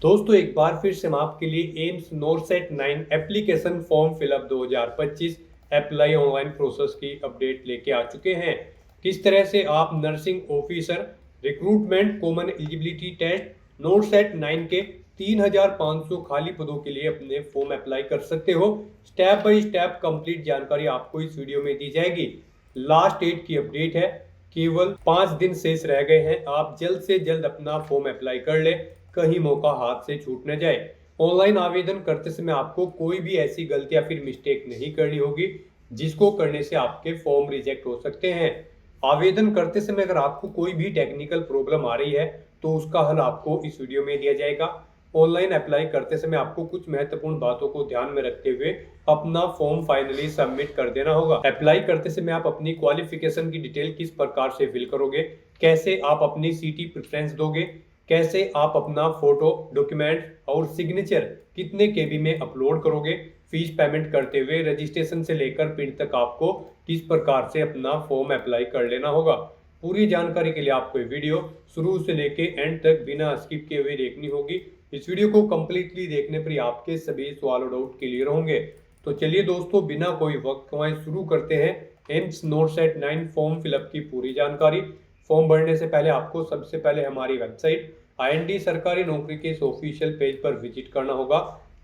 दोस्तों एक बार फिर से हम आपके लिए AIIMS NORCET 9 application form fill up 2025 apply online process की अपडेट लेके आ चुके हैं। किस तरह से आप nursing officer recruitment common eligibility test NORCET 9 के 3500 खाली पदों के लिए अपने फॉर्म अप्लाई कर सकते हो। स्टेप बाय स्टेप कंप्लीट जानकारी आपको इस वीडियो में दी जाएगी। लास्ट डेट की अपडेट है, केवल 5 दिन शेष रह गए हैं। आप जल्द से जल्द अपना फॉर्म अप्लाई कर ले, कहीं मौका हाथ से छूट न जाए। ऑनलाइन आवेदन करते समय आपको कोई भी ऐसी गलती या फिर मिस्टेक नहीं करनी होगी जिसको करने से आपके फॉर्म रिजेक्ट हो सकते हैं। आवेदन करते समय अगर आपको कोई भी टेक्निकल प्रॉब्लम आ रही है तो उसका हल आपको इस वीडियो में दिया जाएगा। ऑनलाइन अप्लाई करते समय आपको कुछ महत्वपूर्ण बातों को ध्यान में रखते हुए अपना फॉर्म फाइनली सबमिट कर देना होगा। अप्लाई करते समय आप अपनी क्वालिफिकेशन की डिटेल किस प्रकार से फिल करोगे, कैसे आप अपनी सिटी प्रेफरेंस दोगे, कैसे आप अपना फोटो, डॉक्यूमेंट और सिग्नेचर कितने केबी में अपलोड करोगे, फीस पेमेंट करते हुए रजिस्ट्रेशन से लेकर प्रिंट तक आपको किस प्रकार से अपना फॉर्म अप्लाई कर लेना होगा। पूरी जानकारी के लिए आपको ये वीडियो शुरू से लेके एंड तक बिना स्किप किए हुए देखनी होगी। इस वीडियो को कंप्लीटली देखने पर ही आपके सभी सवाल और डाउट क्लियर होंगे। तो चलिए दोस्तों, बिना कोई वक्त गंवाए शुरू करते हैं एम्स नोरसेट 9 फॉर्म फिलअप की पूरी जानकारी। फॉर्म भरने से पहले आपको सबसे पहले हमारी वेबसाइट IND सरकारी नौकरी के इस ऑफिशियल पेज पर विजिट करना होगा,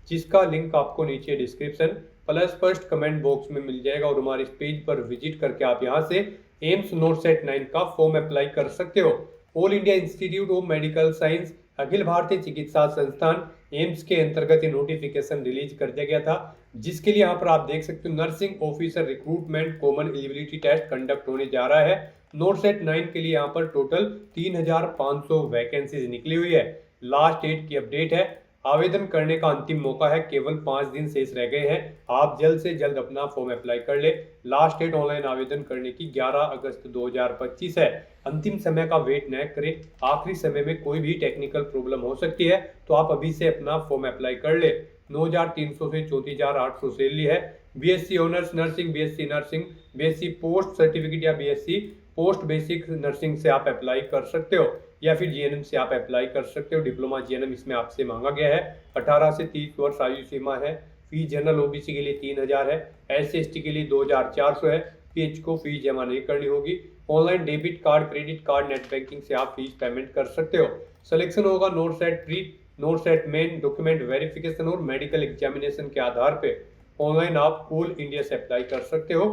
जिसका लिंक आपको नीचे description plus first comment box में मिल जाएगा। और हमारे इस पेज पर विजिट करके आप यहां से एम्स नोरसेट 9 का फॉर्म अप्लाई कर सकते हो। All India institute of medical science अखिल भारतीय चिकित्सा संस्थान एम्स के अंतर्गत ये नोटिफिकेशन रिलीज कर दिया गया था, जिसके लिए यहाँ पर आप देख सकते हो nursing officer recruitment common eligibility test conduct होने जा रहा है। नोरसेट 9 के लिए यहाँ पर टोटल 3500 वैकेंसीज निकली हुई है। लास्ट डेट की अपडेट है, आवेदन करने का अंतिम मौका है, केवल 5 दिन शेष रह गए हैं। आप जल्द से जल्द अपना फॉर्म अप्लाई कर ले। लास्ट डेट ऑनलाइन आवेदन करने की 11 अगस्त 2025 है। अंतिम समय का वेट न करें, आखिरी समय में कोई भी टेक्निकल प्रॉब्लम हो सकती है, तो आप अभी से अपना फॉर्म अप्लाई कर ले। 9300 से 34800 सैलरी है। BSc honours nursing, BSc nursing, BSc post certificate या BSc पोस्ट बेसिक नर्सिंग से आप अप्लाई कर सकते हो, या फिर GNM से आप अप्लाई कर सकते हो। डिप्लोमा GNM इसमें आपसे मांगा गया है। 18 से 30 वर्ष आयु सीमा है। फीस जनरल OBC के लिए 3000 है, SC/ST के लिए 2400 है। PH को फीस जमा नहीं करनी होगी। Online debit card, credit card, net banking से आप फीस पेमेंट कर सकते हो। सिलेक्शन होगा NORCET pre, NORCET main, document verification और मेडिकल एग्जामिनेशन के आधार पे। ऑनलाइन आप ऑल इंडिया से अप्लाई कर सकते हो।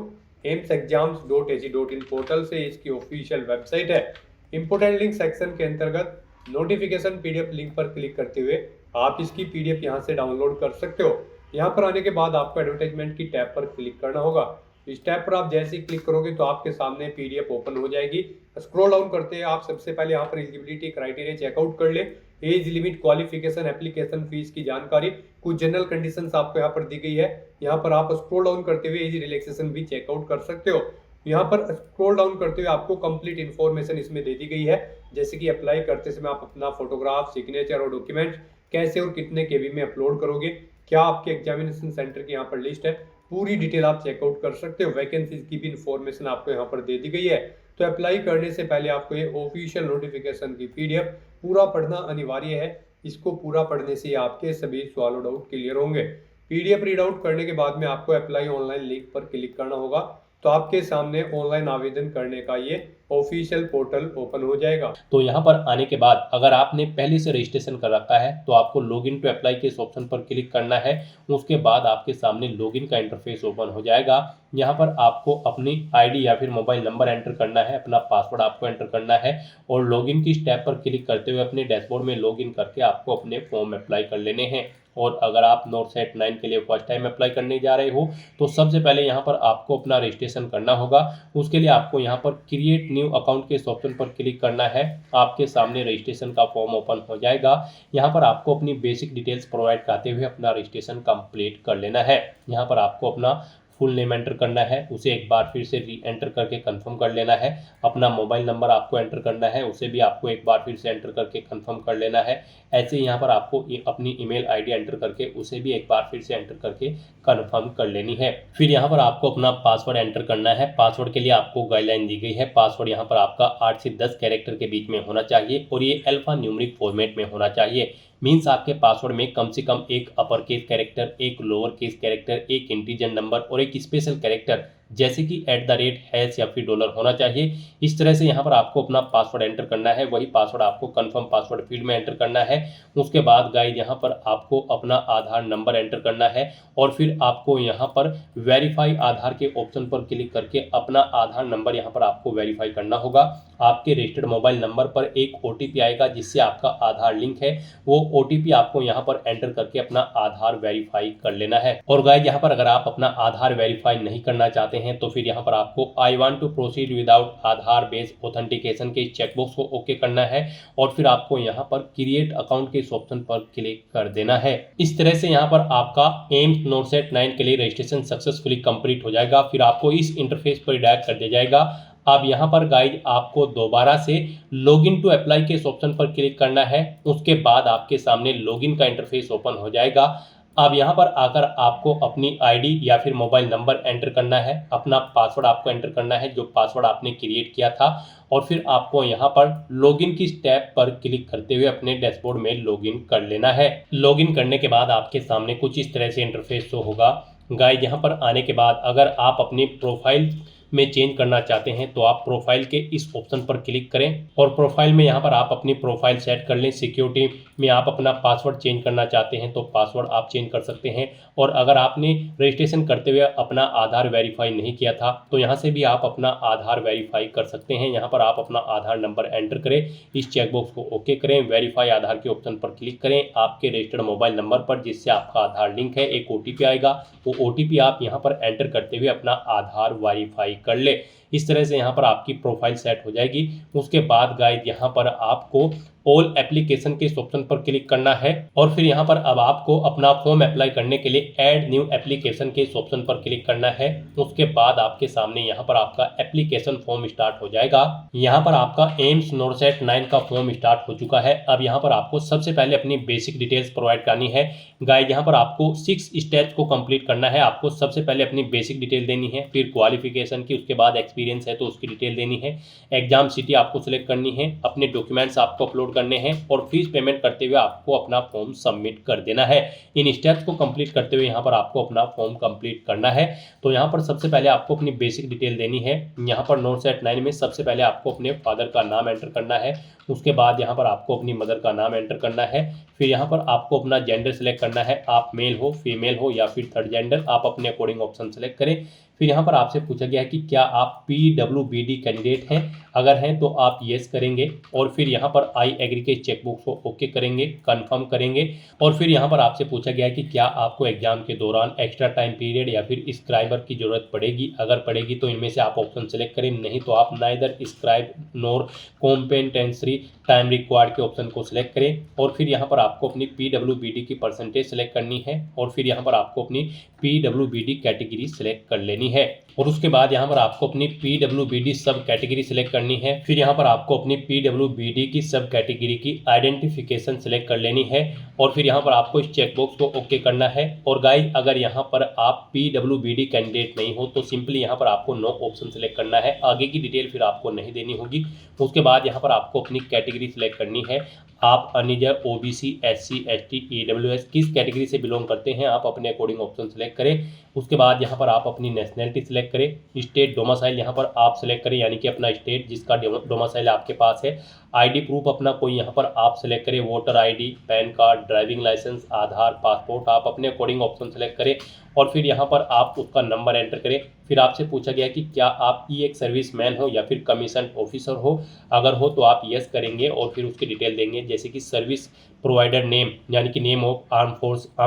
emsexams.ac.in पोर्टल से इसकी ऑफिशियल वेबसाइट है। इंपोर्टेंट लिंक सेक्शन के अंतर्गत नोटिफिकेशन PDF लिंक पर क्लिक करते हुए आप इसकी PDF यहां से डाउनलोड कर सकते हो। यहां पर आने के बाद आपको एडवर्टाइजमेंट की टैब पर क्लिक करना होगा। इस टैब पर आप जैसे ही क्लिक करोगे तो आपके सामने PDF ओपन हो जाएगी। स्क्रॉल डाउन करते हैं आप सबसे पहले यहाँ पर एलिजिबिलिटी क्राइटेरिया चेकआउट कर ले। Age limit, qualification, application fees की जानकारी, कुछ जनरल कंडीशंस आपको यहाँ पर दी गई है। यहाँ पर आप स्क्रॉल डाउन करते हुए एज रिलैक्सेशन भी चेकआउट कर सकते हो। यहाँ पर स्क्रॉल डाउन करते हुए आपको कंप्लीट इन्फॉर्मेशन इसमें दे दी गई है, जैसे कि अप्लाई करते समय आप अपना फोटोग्राफ, सिग्नेचर और डॉक्यूमेंट कैसे और कितने केबी में अपलोड करोगे, क्या आपके एग्जामिनेशन सेंटर की यहाँ पर लिस्ट है, पूरी डिटेल आप चेकआउट कर सकते हो। वैकेंसीज की भी इन्फॉर्मेशन आपको यहाँ पर दे दी गई है। तो अप्लाई करने से पहले आपको ये ऑफिशियल नोटिफिकेशन की PDF पूरा पढ़ना अनिवार्य है। इसको पूरा पढ़ने से आपके सभी सवाल और डाउट क्लियर होंगे। PDF रीड आउट करने के बाद में आपको अप्लाई ऑनलाइन लिंक पर क्लिक करना होगा, तो आपके सामने ऑनलाइन आवेदन करने का ये ऑफिशियल पोर्टल ओपन हो जाएगा। तो यहाँ पर आने के बाद अगर आपने पहले से रजिस्ट्रेशन कर रखा है तो आपको लॉगिन टू अप्लाई के इस ऑप्शन पर क्लिक करना है। उसके बाद आपके सामने लॉगिन का इंटरफेस ओपन हो जाएगा। यहाँ पर आपको अपनी ID या फिर मोबाइल नंबर एंटर करना है, अपना पासवर्ड आपको एंटर करना है और लॉगिन की स्टेप पर क्लिक करते हुए अपने डैशबोर्ड में लॉगिन करके आपको अपने फॉर्म अप्लाई कर लेने हैं। और अगर आप नोरसेट 9 के लिए फर्स्ट टाइम अप्लाई करने जा रहे हो तो सबसे पहले यहाँ पर आपको अपना रजिस्ट्रेशन करना होगा। उसके लिए आपको यहाँ पर क्रिएट न्यू अकाउंट के इस ऑप्शन पर क्लिक करना है। आपके सामने रजिस्ट्रेशन का फॉर्म ओपन हो जाएगा। यहाँ पर आपको अपनी बेसिक डिटेल्स प्रोवाइड करते हुए अपना रजिस्ट्रेशन कंप्लीट कर लेना है। यहाँ पर आपको अपना फुल नेम एंटर करना है, उसे एक बार फिर से री एंटर करके कंफर्म कर लेना है। अपना मोबाइल नंबर आपको एंटर करना है, उसे भी आपको एक बार फिर से एंटर करके कंफर्म कर लेना है। ऐसे ही यहाँ पर आपको अपनी ईमेल ID एंटर करके उसे भी एक बार फिर से एंटर करके कंफर्म कर लेनी है। फिर यहाँ पर आपको अपना पासवर्ड एंटर करना है। पासवर्ड के लिए आपको गाइडलाइन दी गई है। पासवर्ड यहाँ पर आपका 8 से 10 कैरेक्टर के बीच में होना चाहिए और ये अल्फा न्यूमेरिक फॉर्मेट में होना चाहिए। मीन्स आपके पासवर्ड में कम से कम एक अपर केस कैरेक्टर, एक लोअर केस कैरेक्टर, एक इंटीजर नंबर और एक स्पेशल कैरेक्टर जैसे कि @ या फिर डॉलर होना चाहिए। इस तरह से यहाँ पर आपको अपना पासवर्ड एंटर करना है। वही पासवर्ड आपको कंफर्म पासवर्ड फील्ड में एंटर करना है। उसके बाद गाइस यहाँ पर आपको अपना आधार नंबर एंटर करना है और फिर आपको यहाँ पर वेरीफाई आधार के ऑप्शन पर क्लिक करके अपना आधार नंबर यहाँ पर आपको वेरीफाई करना होगा। आपके रजिस्टर्ड मोबाइल नंबर पर एक OTP आएगा जिससे आपका आधार लिंक है। वो OTP आपको यहाँ पर एंटर करके अपना आधार वेरीफाई कर लेना है। और गाइस यहाँ पर अगर आप अपना आधार वेरीफाई नहीं करना चाहते हैं तो फिर यहाँ पर आपको I want to proceed without Aadhaar based authentication के चेकबॉक्स को ओके करना है और फिर आपको यहाँ पर क्रिएट अकाउंट के इस ऑप्शन पर क्लिक कर देना है। इस तरह से यहाँ पर आपका एम्स नोरसेट 9 के लिए रजिस्ट्रेशन सक्सेसफुली कंप्लीट हो जाएगा। फिर आपको इस इंटरफेस पर डायरेक्ट कर दिया जाएगा। अब यहाँ पर गाइज आपको दोबारा से लॉगिन टू अप्लाई के इस ऑप्शन पर क्लिक करना है। उसके बाद आपके सामने लॉगिन का इंटरफेस ओपन हो जाएगा। अब यहाँ पर आकर आपको अपनी आईडी या फिर मोबाइल नंबर एंटर करना है, अपना पासवर्ड आपको एंटर करना है जो पासवर्ड आपने क्रिएट किया था और फिर आपको यहाँ पर लॉगिन की स्टेप पर क्लिक करते हुए अपने डैशबोर्ड में लॉगिन कर लेना है। लॉगिन करने के बाद आपके सामने कुछ इस तरह से इंटरफेस शो होगा। गाइस यहाँ पर आने के बाद अगर आप अपनी प्रोफाइल में चेंज करना चाहते हैं तो आप प्रोफाइल के इस ऑप्शन पर क्लिक करें और प्रोफाइल में यहाँ पर आप अपनी प्रोफाइल सेट कर लें। सिक्योरिटी में आप अपना पासवर्ड चेंज करना चाहते हैं तो पासवर्ड आप चेंज कर सकते हैं। और अगर आपने रजिस्ट्रेशन करते हुए अपना आधार वेरीफाई नहीं किया था तो यहाँ से भी आप अपना आधार वेरीफाई कर सकते हैं। यहाँ पर आप अपना आधार नंबर एंटर करें, इस चेकबॉक्स को ओके करें, वेरीफाई आधार के ऑप्शन पर क्लिक करें। आपके रजिस्टर्ड मोबाइल नंबर पर जिससे आपका आधार लिंक है एक OTP आएगा, वो OTP आप यहाँ पर एंटर करते हुए अपना आधार वेरीफाई कर ले। इस तरह से यहाँ पर आपकी प्रोफाइल सेट हो जाएगी। उसके बाद गाइस यहाँ पर आपको ऑल एप्लीकेशन के इस ऑप्शन पर क्लिक करना है और फिर यहाँ पर अब आपको अपना फॉर्म अप्लाई करने के लिए ऐड न्यू एप्लीकेशन के इस ऑप्शन पर क्लिक करना है। उसके बाद आपके सामने यहाँ पर आपका एप्लीकेशन फॉर्म स्टार्ट हो जाएगा। यहाँ पर आपका एम्स नोरसेट 9 का फॉर्म स्टार्ट हो चुका है। अब यहाँ पर आपको सबसे पहले अपनी बेसिक डिटेल्स प्रोवाइड करनी है। गाइस यहाँ पर आपको 6 स्टेप्स को कंप्लीट करना है। आपको सबसे पहले अपनी बेसिक डिटेल देनी है, फिर क्वालिफिकेशन की, उसके बाद एक्सपीरियंस है तो उसकी डिटेल देनी है, एग्जाम सिटी आपको सिलेक्ट करनी है, अपने डॉक्यूमेंट्स आपको अपलोड करने हैं और फीस पेमेंट करते हुए आपको अपना फॉर्म सबमिट कर देना है। इन स्टेप्स को कंप्लीट करते हुए यहाँ पर आपको अपना फॉर्म कंप्लीट करना है। तो यहाँ पर सबसे पहले आपको अपनी बेसिक डिटेल देनी है। यहाँ पर नोरसेट 9 में सबसे पहले आपको अपने फादर का नाम एंटर करना है। उसके बाद यहाँ पर आपको अपनी मदर का नाम एंटर करना है। फिर यहाँ पर आपको अपना जेंडर सेलेक्ट करना है, आप मेल हो, फीमेल हो या फिर थर्ड जेंडर, आप अपने अकॉर्डिंग ऑप्शन सेलेक्ट करें। फिर यहाँ पर आपसे पूछा गया है कि क्या आप PWBD कैंडिडेट हैं, अगर हैं तो आप येस करेंगे और फिर यहाँ पर आई एग्री के चेकबॉक्स को ओके करेंगे, कंफर्म करेंगे। और फिर यहाँ पर आपसे पूछा गया है कि क्या आपको एग्जाम के दौरान एक्स्ट्रा टाइम पीरियड या फिर स्क्राइबर की जरूरत पड़ेगी, अगर पड़ेगी तो इनमें से आप ऑप्शन सेलेक्ट करें, नहीं तो आप नाइदर स्क्राइब नोर कॉम्पेटेंसी टाइम रिक्वायर्ड के ऑप्शन को सिलेक्ट करें। और फिर यहाँ पर आपको अपनी PWBD की परसेंटेज सेलेक्ट करनी है और फिर यहाँ पर आपको अपनी PWBD कैटेगरी सेलेक्ट कर लेनी है और उसके बाद यहाँ पर आपको अपनी PWBD सब कैटेगरी सेलेक्ट करनी है। फिर यहाँ पर आपको अपनी PWBD की सब कैटेगरी की आइडेंटिफिकेशन सेलेक्ट कर लेनी है और फिर यहाँ पर आपको इस चेकबॉक्स को ओके करना है। और गाइस अगर यहाँ पर आप PWBD कैंडिडेट नहीं हो तो सिंपली यहाँ पर आपको नो ऑप्शन सेलेक्ट करना है, आगे की डिटेल फिर आपको नहीं देनी होगी। उसके बाद यहाँ पर आपको अपनी कैटेगरी सेलेक्ट करनी है, आप unreserved, OBC, SC, ST, EWS किस कैटेगरी से बिलोंग करते हैं आप अपने अकॉर्डिंग ऑप्शन सेलेक्ट करें। उसके बाद यहाँ पर आप अपनी नेशनैलिटी सेलेक्ट करें, स्टेट डोमिसाइल यहाँ पर आप सेलेक्ट करें यानी कि अपना स्टेट जिसका डोमिसाइल आपके पास है। आईडी प्रूफ अपना कोई यहाँ पर आप सेलेक्ट करें, voter ID, PAN card, driving licence, Aadhaar, passport, आप अपने अकॉर्डिंग ऑप्शन सेलेक्ट करें और फिर यहाँ पर आप उसका नंबर एंटर करें। फिर आपसे पूछा गया कि क्या आप एक सर्विस मैन हो या फिर कमीशन ऑफिसर हो, अगर हो तो आप यस करेंगे और फिर उसकी डिटेल देंगे जैसे कि सर्विस प्रोवाइडर नेम यानी कि नेम ऑफ आर्म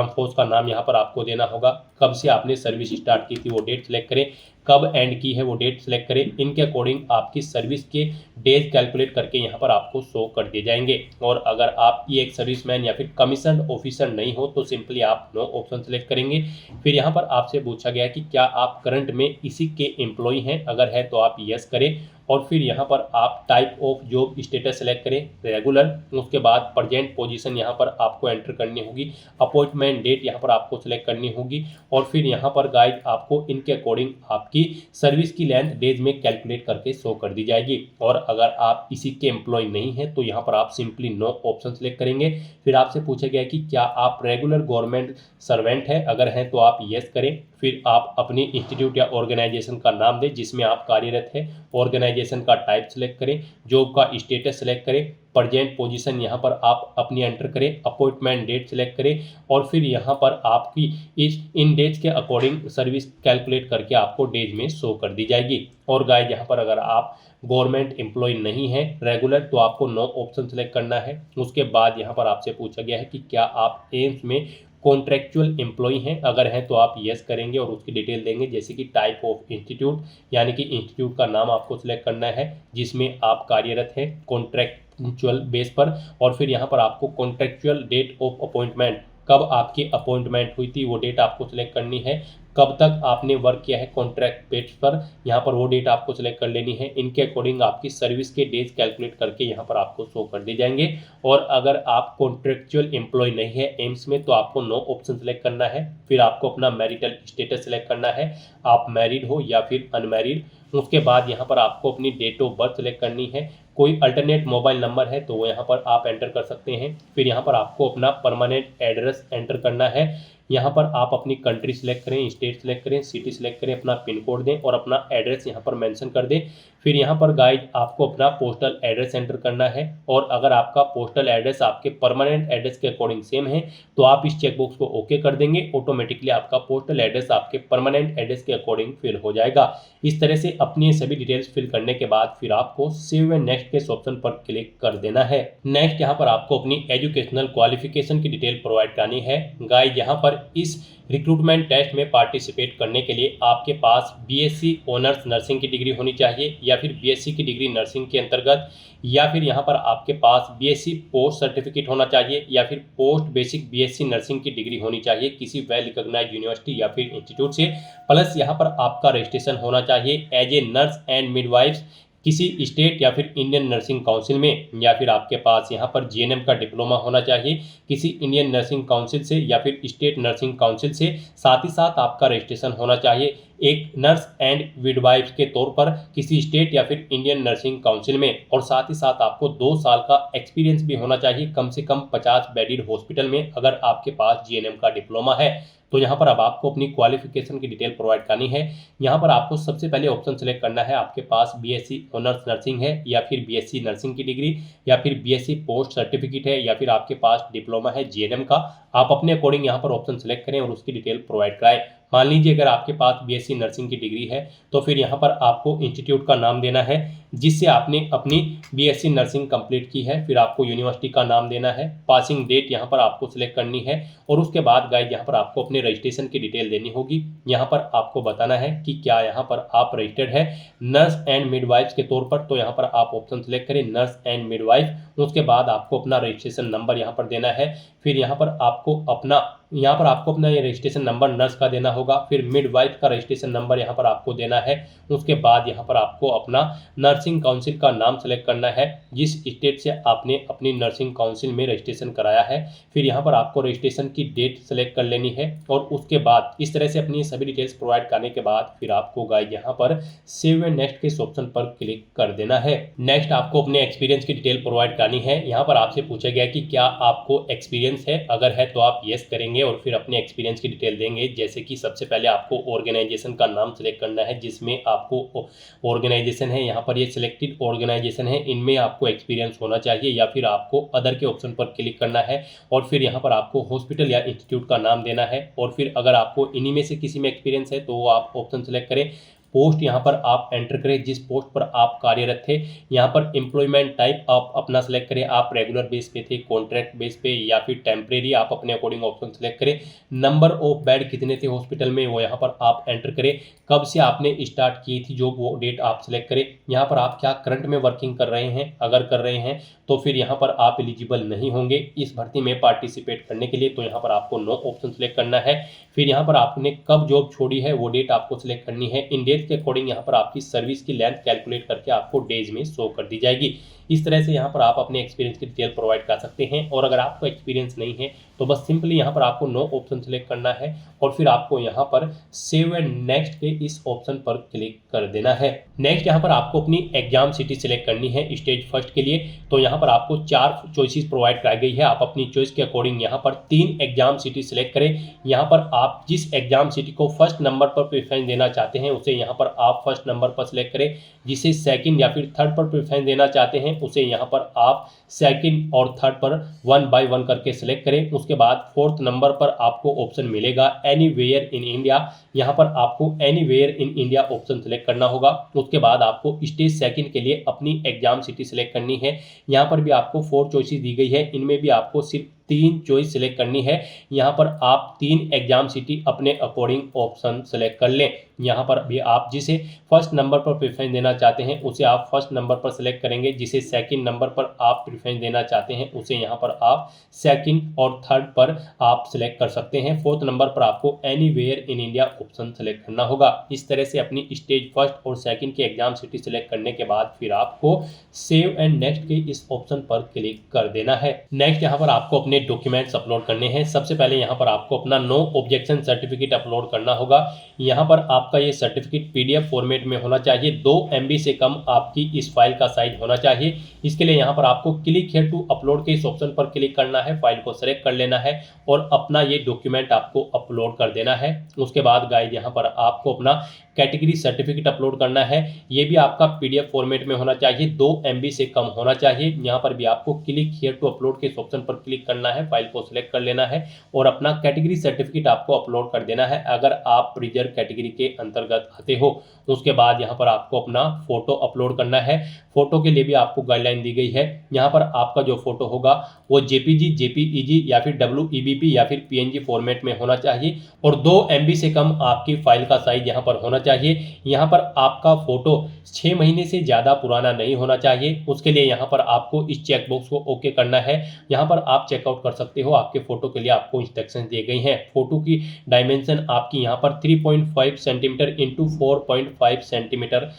फोर्स का नाम यहाँ पर आपको देना होगा, कब से आपने सर्विस स्टार्ट की थी वो डेट सेलेक्ट करें, कब एंड की है वो डेट सेलेक्ट करें। इनके अकॉर्डिंग आपकी सर्विस के डेज कैलकुलेट करके यहाँ पर आपको शो कर दिए जाएंगे। और अगर आप एक सर्विसमैन या फिर कमीशन ऑफिसर नहीं हो तो सिंपली आप नो ऑप्शन सेलेक्ट करेंगे। फिर यहाँ पर आपसे पूछा गया कि क्या आप करंट में इसी के एम्प्लॉय हैं, अगर है तो आप यस करें और फिर यहाँ पर आप type of job status select करें रेगुलर। उसके बाद प्रेजेंट पोजीशन यहाँ पर आपको एंटर करनी होगी, अपॉइंटमेंट डेट यहाँ पर आपको सेलेक्ट करनी होगी और फिर यहाँ पर गाइड आपको इनके अकॉर्डिंग आपकी सर्विस की लेंथ डेज में कैलकुलेट करके शो कर दी जाएगी। और अगर आप इसी के एम्प्लॉय नहीं है तो यहाँ पर आप सिंपली नो ऑप्शन सेलेक्ट करेंगे। फिर आपसे पूछा गया कि क्या आप रेगुलर गवर्नमेंट सर्वेंट है, अगर हैं तो आप यस करें। फिर आप अपनी इंस्टीट्यूट या ऑर्गेनाइजेशन का नाम दें जिसमें आप कार्यरत हैं, ऑर्गेनाइजेशन का टाइप सेलेक्ट करें, जॉब का स्टेटस सेलेक्ट करें, प्रेजेंट पोजीशन यहाँ पर आप अपनी एंटर करें, अपॉइंटमेंट डेट सेलेक्ट करें और फिर यहाँ पर आपकी इन डेट्स के अकॉर्डिंग सर्विस कैलकुलेट करके आपको डेज में शो कर दी जाएगी। और गाइस यहाँ पर अगर आप गवर्नमेंट एम्प्लॉय नहीं है रेगुलर तो आपको नो ऑप्शन सेलेक्ट करना है। उसके बाद यहाँ पर आपसे पूछा गया है कि क्या आप एम्स में कॉन्ट्रेक्चुअल एम्प्लॉय हैं, अगर हैं तो आप यस करेंगे और उसकी डिटेल देंगे जैसे कि टाइप ऑफ इंस्टीट्यूट यानी कि इंस्टीट्यूट का नाम आपको सिलेक्ट करना है जिसमें आप कार्यरत हैं कॉन्ट्रेक्चुअल बेस पर। और फिर यहाँ पर आपको कॉन्ट्रेक्चुअल डेट ऑफ अपॉइंटमेंट, कब आपकी अपॉइंटमेंट हुई थी वो डेट आपको सिलेक्ट करनी है, कब तक आपने वर्क किया है कॉन्ट्रैक्ट बेस पर यहाँ पर वो डेट आपको सिलेक्ट कर लेनी है। इनके अकॉर्डिंग आपकी सर्विस के डेज कैलकुलेट करके यहाँ पर आपको शो कर दिए जाएंगे। और अगर आप कॉन्ट्रेक्चुअल एम्प्लॉय नहीं है एम्स में तो आपको नो ऑप्शन सेलेक्ट करना है। फिर आपको अपना मैरिटल स्टेटस सेलेक्ट करना है, आप मैरिड हो या फिर अनमैरिड। उसके बाद यहाँ पर आपको अपनी डेट ऑफ बर्थ सेलेक्ट करनी है, कोई अल्टरनेट मोबाइल नंबर है तो वो यहाँ पर आप एंटर कर सकते हैं। फिर यहाँ पर आपको अपना परमानेंट एड्रेस एंटर करना है, यहाँ पर आप अपनी कंट्री सेलेक्ट करें, स्टेट सेलेक्ट करें, सिटी सेलेक्ट करें, अपना पिन कोड दें और अपना एड्रेस यहाँ पर मेंशन कर दें। फिर यहाँ पर गाइड आपको अपना पोस्टल एड्रेस एंटर करना है और अगर आपका पोस्टल एड्रेस आपके परमानेंट एड्रेस के अकॉर्डिंग सेम है तो आप इस चेकबॉक्स को ओके कर देंगे, ऑटोमेटिकली आपका पोस्टल एड्रेस आपके परमानेंट एड्रेस के अकॉर्डिंग फिल हो जाएगा। इस तरह से अपनी सभी डिटेल्स फिल करने के बाद फिर आपको सेव एंड नेक्स्ट के ऑप्शन पर क्लिक कर देना है। नेक्स्ट यहाँ पर आपको अपनी एजुकेशनल क्वालिफिकेशन की डिटेल प्रोवाइड करनी है। गाइड यहाँ पर इस रिक्रूटमेंट टेस्ट में पार्टिसिपेट करने के लिए आपके पास बीएससी ऑनर्स नर्सिंग की डिग्री होनी चाहिए या फिर बीएससी की डिग्री नर्सिंग के अंतर्गत, या फिर यहाँ पर आपके पास बीएससी पोस्ट सर्टिफिकेट होना चाहिए या फिर पोस्ट बेसिक बीएससी नर्सिंग की डिग्री होनी चाहिए किसी वेल रिकॉग्नाइज्ड यूनिवर्सिटी या फिर इंस्टीट्यूट से। प्लस यहाँ पर आपका रजिस्ट्रेशन होना चाहिए as a nurse and midwifes किसी स्टेट या फिर इंडियन नर्सिंग काउंसिल में, या फिर आपके पास यहाँ पर जीएनएम का डिप्लोमा होना चाहिए किसी इंडियन नर्सिंग काउंसिल से या फिर स्टेट नर्सिंग काउंसिल से। साथ ही साथ आपका रजिस्ट्रेशन होना चाहिए एक नर्स एंड मिडवाइफ के तौर पर किसी स्टेट या फिर इंडियन नर्सिंग काउंसिल में, और साथ ही साथ आपको 2 साल का एक्सपीरियंस भी होना चाहिए कम से कम 50 बेडेड हॉस्पिटल में अगर आपके पास जीएनएम का डिप्लोमा है। तो यहाँ पर अब आपको अपनी क्वालिफिकेशन की डिटेल प्रोवाइड करनी है। यहाँ पर आपको सबसे पहले ऑप्शन सेलेक्ट करना है, आपके पास बीएससी ऑनर्स नर्सिंग है या फिर बीएससी नर्सिंग की डिग्री या फिर बीएससी पोस्ट सर्टिफिकेट है या फिर आपके पास डिप्लोमा है जीएनएम का। आप अपने अकॉर्डिंग यहाँ पर ऑप्शन सेलेक्ट करें और उसकी डिटेल प्रोवाइड कराएं। मान लीजिए अगर आपके पास बीएससी नर्सिंग की डिग्री है तो फिर यहाँ पर आपको इंस्टीट्यूट का नाम देना है जिससे आपने अपनी बीएससी नर्सिंग कंप्लीट की है। फिर आपको यूनिवर्सिटी का नाम देना है, पासिंग डेट यहाँ पर आपको सिलेक्ट करनी है और उसके बाद गाइड यहाँ पर आपको अपने रजिस्ट्रेशन की डिटेल देनी होगी। यहाँ पर आपको बताना है कि क्या यहाँ पर आप रजिस्टर्ड है नर्स एंड मिडवाइफ्स के तौर पर, तो यहाँ पर आप ऑप्शन सेलेक्ट करें नर्स एंड मिडवाइफ। उसके बाद आपको अपना रजिस्ट्रेशन नंबर यहाँ पर देना है। फिर यहाँ पर आपको अपना ये रजिस्ट्रेशन नंबर नर्स का देना होगा, फिर मिडवाइफ का रजिस्ट्रेशन नंबर यहाँ पर आपको देना है। उसके बाद यहाँ पर आपको अपना नर्सिंग काउंसिल का नाम सेलेक्ट करना है जिस स्टेट से आपने अपनी नर्सिंग काउंसिल में रजिस्ट्रेशन कराया है। फिर यहाँ पर आपको रजिस्ट्रेशन की डेट सेलेक्ट कर लेनी है और उसके बाद इस तरह से अपनी सभी डिटेल्स प्रोवाइड करने के बाद फिर आपको गाइड यहाँ पर सेव एंड नेक्स्ट के ऑप्शन पर क्लिक कर देना है। नेक्स्ट आपको अपने एक्सपीरियंस की डिटेल प्रोवाइड करनी है। यहाँ पर आपसे पूछा गया कि क्या आपको एक्सपीरियंस है, अगर है तो आप यस करेंगे और फिर अपने एक्सपीरियंस की डिटेल देंगे। जैसे कि सबसे पहले आपको ऑर्गेनाइजेशन का नाम सेलेक्ट करना है जिसमें आपको ऑर्गेनाइजेशन है, यहाँ पर ये सिलेक्टेड ऑर्गेनाइजेशन है, इनमें आपको एक्सपीरियंस होना चाहिए या फिर आपको अदर के ऑप्शन पर क्लिक करना है और फिर यहाँ पर आपको हॉस्पिटल या इंस्टीट्यूट का नाम देना है और फिर अगर आपको इन्हीं में से किसी में एक्सपीरियंस है तो वो आप ऑप्शन सेलेक्ट करें। पोस्ट यहाँ पर आप एंटर करें जिस पोस्ट पर आप कार्यरत थे। यहाँ पर एम्प्लॉयमेंट टाइप आप अपना सेलेक्ट करें, आप रेगुलर बेस पे थे, कॉन्ट्रैक्ट बेस पे या फिर टेम्परेरी, आप अपने अकॉर्डिंग ऑप्शन सेलेक्ट करें। नंबर ऑफ बेड कितने थे हॉस्पिटल में वो यहाँ पर आप एंटर करें। कब से आपने स्टार्ट की थी जो वो डेट आप सेलेक्ट करें। यहाँ पर आप क्या करंट में वर्किंग कर रहे हैं, अगर कर रहे हैं तो फिर यहाँ पर आप एलिजिबल नहीं होंगे इस भर्ती में पार्टिसिपेट करने के लिए, तो यहाँ पर आपको नो ऑप्शन सेलेक्ट करना है। फिर यहाँ पर आपने कब जॉब छोड़ी है वो डेट आपको सिलेक्ट करनी है। इन डेट डेट के अकॉर्डिंग यहाँ पर आपकी सर्विस की लेंथ कैलकुलेट करके आपको डेज में शो कर दी जाएगी। इस तरह से यहाँ पर आप अपने एक्सपीरियंस की डिटेल प्रोवाइड कर सकते हैं। और अगर आपको एक्सपीरियंस नहीं है तो बस सिंपली यहाँ पर आपको नो ऑप्शन सेलेक्ट करना है और फिर आपको यहाँ पर सेव एंड नेक्स्ट के इस ऑप्शन पर क्लिक कर देना है। नेक्स्ट यहाँ पर आपको अपनी एग्जाम सिटी सिलेक्ट करनी है स्टेज फर्स्ट के लिए। तो यहाँ पर आपको 4 चॉइसेस प्रोवाइड कराई गई है। आप अपनी चॉइस के अकॉर्डिंग यहाँ पर 3 एग्जाम सिटी सिलेक्ट करें। यहाँ पर आप जिस एग्जाम सिटी को फर्स्ट नंबर पर प्रेफरेंस देना चाहते हैं उसे यहाँ पर आप फर्स्ट नंबर पर सिलेक्ट करें। जिसे सेकंड या फिर थर्ड पर प्रेफरेंस देना चाहते हैं उसे यहाँ पर आप सेकंड और थर्ड पर 1 बाय 1 करके सिलेक्ट करें। उसके बाद फोर्थ नंबर पर आपको ऑप्शन मिलेगा एनीवेयर इन इंडिया। यहाँ पर आपको anywhere in India option select करना होगा। उसके बाद आपको स्टेज सेकंड के लिए अपनी एग्जाम सिटी सिलेक्ट करनी है। यहाँ पर भी आपको 4 चॉइसेस दी गई है। इनमें भी आपको सिर्फ 3 चॉइस सिलेक्ट करनी है। यहाँ पर आप 3 एग्जाम सिटी अपने अकॉर्डिंग ऑप्शन सेलेक्ट कर लें। यहाँ पर भी आप जिसे फर्स्ट नंबर पर प्रेफरेंस देना चाहते हैं उसे आप फर्स्ट नंबर पर सेलेक्ट करेंगे। जिसे सेकंड नंबर पर आप प्रेफरेंस देना चाहते हैं उसे यहाँ पर आप सेकंड और थर्ड पर आप सिलेक्ट कर सकते हैं। फोर्थ नंबर पर आपको anywhere in India option select करना होगा। इस तरह से अपनी स्टेज फर्स्ट और सेकंड की एग्जाम सिटी सिलेक्ट करने के बाद फिर आपको सेव एंड नेक्स्ट के इस ऑप्शन पर क्लिक कर देना है। नेक्स्ट यहाँ पर आपको अपने डॉक्यूमेंट्स अपलोड करने हैं। सबसे पहले यहाँ पर आपको अपना नो ऑब्जेक्शन सर्टिफिकेट अपलोड करना होगा। यहाँ पर आपका ये सर्टिफिकेट पीडीएफ फॉर्मेट में होना चाहिए। 2 MB से कम आपकी इस फाइल का साइज होना चाहिए। इसके लिए यहाँ पर आपको क्लिक हियर टू अपलोड के इस ऑप्शन पर क्लिक करना है। फाइल को सेलेक्ट कर लेना है और अपना ये डॉक्यूमेंट आपको अपलोड कर देना है। उसके बाद गाइस यहाँ पर आपको अपना कैटेगरी सर्टिफिकेट अपलोड करना है। ये भी आपका पीडीएफ फॉर्मेट में होना चाहिए। 2 MB से कम होना चाहिए। यहाँ पर भी आपको क्लिक हियर टू अपलोड के इस ऑप्शन पर क्लिक करना है। फाइल को सिलेक्ट कर लेना है और अपना कैटेगरी सर्टिफिकेट आपको अपलोड कर देना है अगर आप रिजर्व कैटेगरी के अंतर्गत आते हो। उसके बाद यहाँ पर आपको अपना फोटो अपलोड करना है। फोटो के लिए भी आपको गाइडलाइन दी गई है। यहाँ पर आपका जो फोटो होगा वो JPG, JPEG या फिर WEBP या फिर PNG फॉर्मेट में होना चाहिए और 2 MB से कम आपकी फाइल का साइज यहाँ पर होना चाहिए। यहाँ पर आपका फोटो 6 महीने से ज़्यादा पुराना नहीं होना चाहिए। उसके लिए यहाँ पर आपको इस चेकबॉक्स को ओके करना है। यहाँ पर आप चेकआउट कर सकते हो। आपके फोटो के लिए आपको इंस्ट्रक्शन दिए गए हैं। फोटो की डायमेंशन आपकी यहाँ पर 3.5 सेंटीमीटर इंटू 4.5 सेंटीमीटर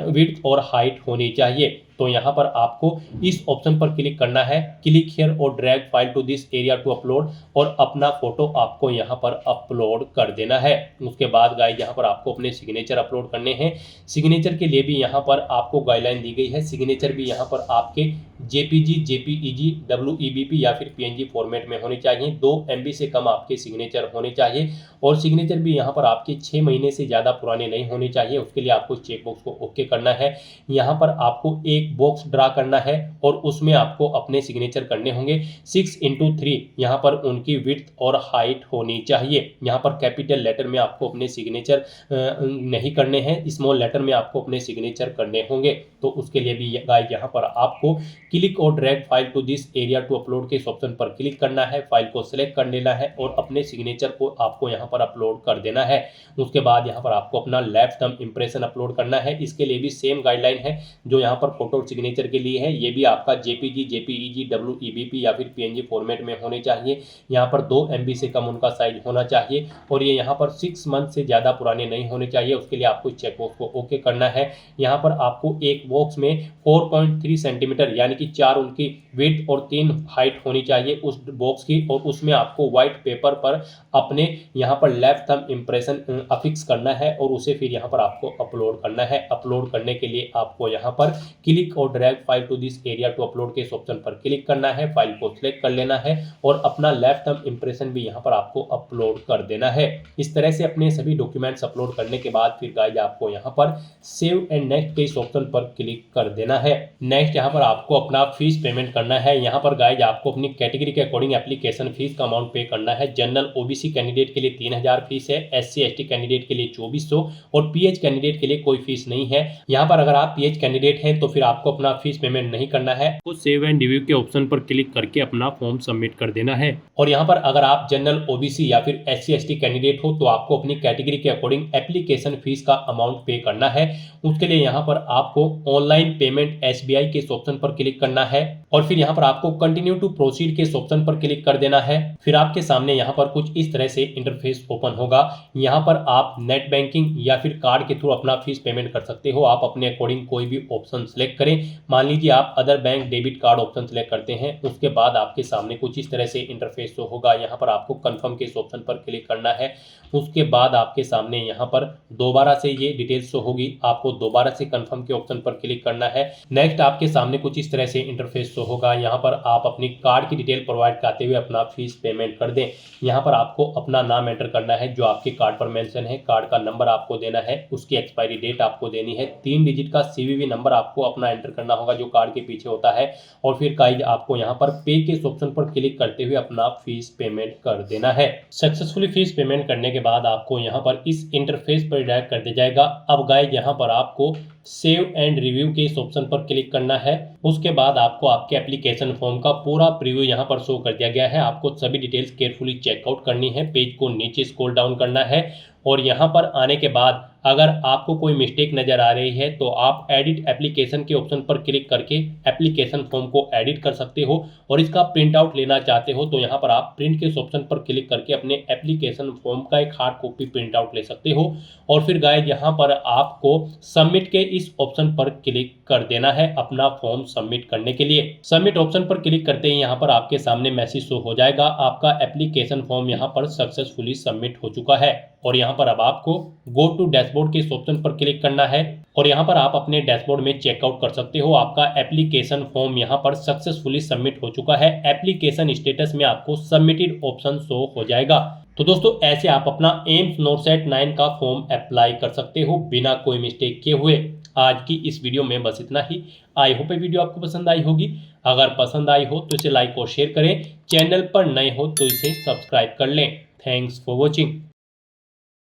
विड्थ और हाइट होनी चाहिए। तो यहाँ पर आपको इस ऑप्शन पर क्लिक करना है। क्लिक हियर और drag file to this area to upload और अपना फोटो आपको यहाँ पर अपलोड कर देना है। उसके बाद गाइस यहाँ पर आपको अपने सिग्नेचर अपलोड करने हैं। सिग्नेचर के लिए भी यहाँ पर आपको गाइडलाइन दी गई है। सिग्नेचर भी यहाँ पर आपके JPG, JPEG, WEBP या फिर PNG फॉर्मेट में होनी चाहिए। 2 MB से कम आपके सिग्नेचर होने चाहिए और सिग्नेचर भी यहाँ पर आपके 6 महीने से ज़्यादा पुराने नहीं होने चाहिए। उसके लिए आपको चेकबॉक्स को ओके करना है। यहाँ पर आपको एक बॉक्स ड्रा करना है और उसमें आपको अपने सिग्नेचर करने होंगे। 6x3 यहाँ पर उनकी विड्थ और हाइट होनी चाहिए। यहाँ पर कैपिटल लेटर में आपको अपने सिग्नेचर नहीं करने हैं, स्मॉल लेटर में आपको अपने सिग्नेचर करने होंगे। तो उसके लिए भी गाइस यहाँ पर आपको क्लिक और drag file to this area to upload के इस ऑप्शन पर क्लिक करना है। फाइल को सिलेक्ट कर लेना है और अपने सिग्नेचर को आपको यहाँ पर अपलोड कर देना है। उसके बाद यहाँ पर आपको अपना लेफ्ट थंब इंप्रेशन अपलोड करना है। इसके लिए भी सेम गाइडलाइन है जो यहाँ पर फोटो सिग्नेचर के लिए है। ये भी आपका JPG, JPEG, WEBP या फिर PNG फॉर्मेट में होने चाहिए। यहाँ पर 2 MB से कम उनका साइज होना चाहिए और ये यहाँ पर 6 मंथ से ज़्यादा पुराने नहीं होने चाहिए। उसके लिए आपको चेकबॉक्स को ओके करना है। यहाँ पर आपको एक बॉक्स में 4.3 सेंटीमीटर यानी कि 4 उनकी विड्थ और 3 हाइट होनी चाहिए उस बॉक्स की और उसमें आपको व्हाइट पेपर पर अपने यहाँ पर लेफ्ट थंब इंप्रेशन अफिक्स करना है और उसे फिर यहाँ पर आपको अपलोड करना है। अपलोड करने के लिए आपको यहाँ पर क्लिक और drag file to this area to upload के इस ऑप्शन पर क्लिक करना है। फाइल को सिलेक्ट कर लेना है और अपना लेफ्ट थंब इंप्रेशन भी यहाँ पर आपको अपलोड कर देना है। इस तरह से अपने सभी डॉक्यूमेंट्स अपलोड करने के बाद फिर गाइस आपको यहाँ पर सेव एंड नेक्स्ट के इस ऑप्शन पर क्लिक कर देना है। नेक्स्ट यहाँ पर आपको अपना फीस पेमेंट करना है। यहाँ पर गाइस आपको अपनी कैटेगरी के अकॉर्डिंग एप्लीकेशन फीस का अमाउंट पे करना है। जनरल OBC कैंडिडेट के लिए 3000 फीस है, SC ST कैंडिडेट के लिए 2400 और PH कैंडिडेट के लिए कोई फीस नहीं है। यहाँ पर अगर आप PH कैंडिडेट हैं तो फिर आपको अपना फीस पेमेंट नहीं करना है। तो सेव एंड रिव्यू के ऑप्शन पर क्लिक करके अपना फॉर्म सबमिट कर देना है। और यहाँ पर अगर आप जनरल OBC या फिर SC ST कैंडिडेट हो तो आपको अपनी कैटेगरी के अकॉर्डिंग एप्लीकेशन फीस का अमाउंट पे करना है। उसके लिए यहाँ पर आपको ऑनलाइन पेमेंट SBI के इस ऑप्शन पर क्लिक करना है। और फिर यहाँ पर आपको कंटिन्यू टू प्रोसीड के इस ऑप्शन पर क्लिक कर देना है। फिर आपके सामने यहाँ पर कुछ इस तरह से इंटरफेस ओपन होगा। यहाँ पर आप नेट बैंकिंग या फिर कार्ड के थ्रू अपना फीस पेमेंट कर सकते हो। आप अपने अकॉर्डिंग कोई भी ऑप्शन सेलेक्ट करें। मान लीजिए आप other bank debit card option select करते हैं। उसके बाद आपके सामने कुछ इस तरह से इंटरफेस शो होगा। यहाँ पर आपको कंफर्म के इस ऑप्शन पर क्लिक करना है। उसके बाद आपके सामने यहाँ पर दोबारा से ये डिटेल्स शो होगी। आपको दोबारा से कंफर्म के ऑप्शन पर क्लिक करना है। नेक्स्ट आपके सामने कुछ इस तरह से इंटरफेस शो होगा। यहाँ पर आप अपनी कार्ड की डिटेल प्रोवाइड करते हुए अपना फीस पेमेंट कर दें। यहाँ पर आपको अपना नाम एंटर करना है जो आपके कार्ड पर मेंशन है। कार्ड का नंबर आपको देना है, उसकी एक्सपायरी डेट आपको देनी है, 3 डिजिट का सीवीवी नंबर आपको अपना एंटर करना होगा जो कार्ड के पीछे होता है। और फिर गाइस आपको यहाँ पर पे के इस ऑप्शन पर क्लिक करते हुए अपना फीस पेमेंट कर देना है। सक्सेसफुली फीस पेमेंट करने के बाद आपको यहाँ पर इस इंटरफेस पर डायरेक्ट कर दिया जाएगा। अब गाइस यहाँ पर आपको सेव एंड रिव्यू के इस ऑप्शन पर क्लिक करना है। उसके बाद आपको आपके एप्लीकेशन फॉर्म का पूरा प्रीव्यू यहाँ पर शो कर दिया गया है। आपको सभी डिटेल्स केयरफुली चेकआउट करनी है। पेज को नीचे स्क्रॉल डाउन करना है और यहाँ पर आने के बाद अगर आपको कोई मिस्टेक नज़र आ रही है तो आप एडिट एप्लीकेशन के ऑप्शन पर क्लिक करके एप्लीकेशन फॉर्म को एडिट कर सकते हो। और इसका प्रिंट आउट लेना चाहते हो तो यहाँ पर आप प्रिंट के इस ऑप्शन पर क्लिक करके अपने एप्लीकेशन फॉर्म का एक हार्ड कॉपी प्रिंट आउट ले सकते हो। और फिर गाइस यहाँ पर आपको सबमिट के इस ऑप्शन पर क्लिक कर देना है अपना फॉर्म सबमिट करने के लिए। सबमिट ऑप्शन पर क्लिक करते ही यहाँ पर आपके सामने मैसेज शो हो जाएगा, आपका एप्लीकेशन फॉर्म यहाँ पर सक्सेसफुली सबमिट हो चुका है। और यहाँ पर अब आपको गो टू डैशबोर्ड के इस ऑप्शन पर क्लिक करना है और यहाँ पर आप अपने डैशबोर्ड में चेकआउट कर सकते हो। आपका एप्लीकेशन फॉर्म यहाँ पर सक्सेसफुली सबमिट हो चुका है। एप्लीकेशन स्टेटस में आपको सबमिटेड ऑप्शन शो हो जाएगा। तो दोस्तों ऐसे आप अपना एम्स नोरसेट 9 का फॉर्म अप्लाई कर सकते हो बिना कोई मिस्टेक किए हुए। आज की इस वीडियो में बस इतना ही। आई होप ये वीडियो आपको पसंद आई होगी। अगर पसंद आई हो तो इसे लाइक और शेयर करें। चैनल पर नए हो तो इसे सब्सक्राइब कर लें। Thanks for watching.